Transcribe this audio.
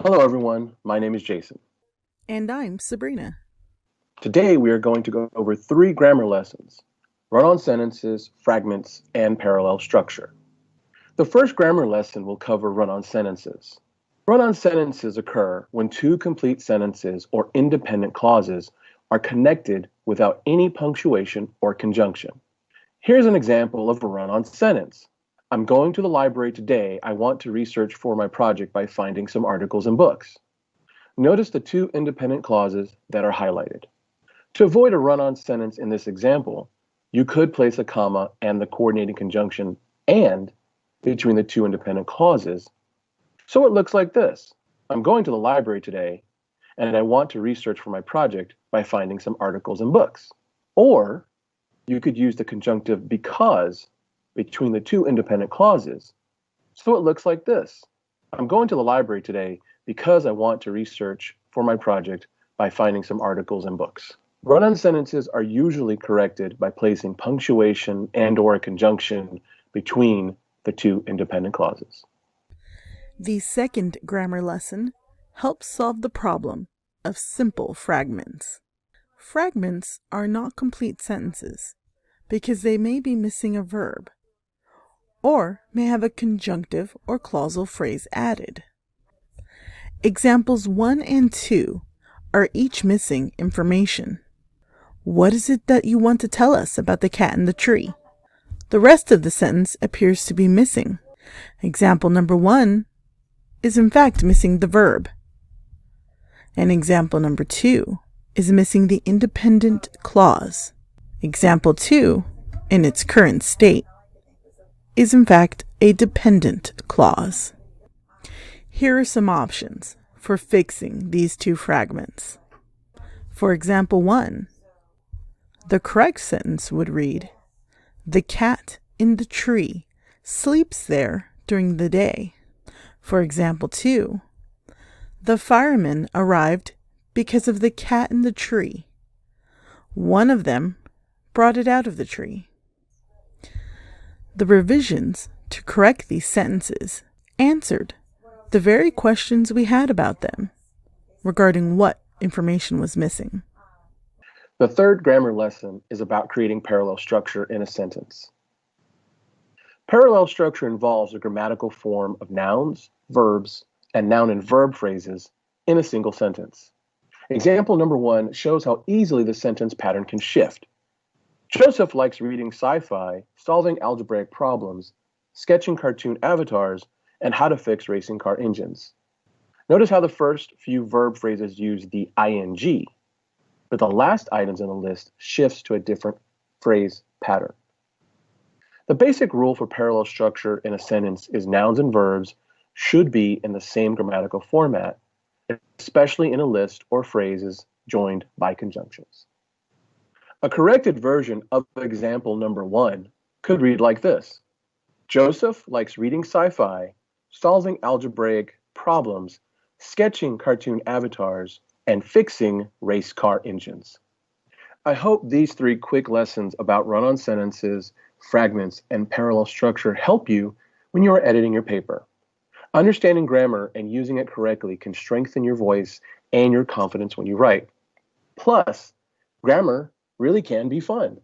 Hello everyone, my name is Jason. And I'm Sabrina. Today we are going to go over three grammar lessons: run-on sentences, fragments, and parallel structure. The first grammar lesson will cover run-on sentences. Run-on sentences occur when two complete sentences or independent clauses are connected without any punctuation or conjunction. Here's an example of a run-on sentence. I'm going to the library today. I want to research for my project by finding some articles and books. Notice the two independent clauses that are highlighted. To avoid a run-on sentence in this example, you could place a comma and the coordinating conjunction "and" between the two independent clauses. So it looks like this. I'm going to the library today, and I want to research for my project by finding some articles and books. Or you could use the conjunctive "because" between the two independent clauses. So it looks like this. I'm going to the library today because I want to research for my project by finding some articles and books. Run-on sentences are usually corrected by placing punctuation and/or a conjunction between the two independent clauses. The second grammar lesson helps solve the problem of simple fragments. Fragments are not complete sentences because they may be missing a verb or may have a conjunctive or clausal phrase added. Examples 1 and 2 are each missing information. What is it that you want to tell us about the cat in the tree? The rest of the sentence appears to be missing. Example number 1 is in fact missing the verb. And example number 2 is missing the independent clause. Example 2, in its current state, is in fact a dependent clause. Here are some options for fixing these two fragments. For example 1, the correct sentence would read, "The cat in the tree sleeps there during the day." For example 2, the firemen arrived because of the cat in the tree. One of them brought it out of the tree. The revisions to correct these sentences answered the very questions we had about them regarding what information was missing. The third grammar lesson is about creating parallel structure in a sentence. Parallel structure involves a grammatical form of nouns, verbs, and noun and verb phrases in a single sentence. Example number 1 shows how easily the sentence pattern can shift. Joseph likes reading sci-fi, solving algebraic problems, sketching cartoon avatars, and how to fix racing car engines. Notice how the first few verb phrases use the ing, but the last items in the list shifts to a different phrase pattern. The basic rule for parallel structure in a sentence is nouns and verbs should be in the same grammatical format, especially in a list or phrases joined by conjunctions. A corrected version of example number 1 could read like this. Joseph likes reading sci-fi, solving algebraic problems, sketching cartoon avatars, and fixing race car engines. I hope these three quick lessons about run-on sentences, fragments, and parallel structure help you when you are editing your paper. Understanding grammar and using it correctly can strengthen your voice and your confidence when you write. Plus, grammar really can be fun.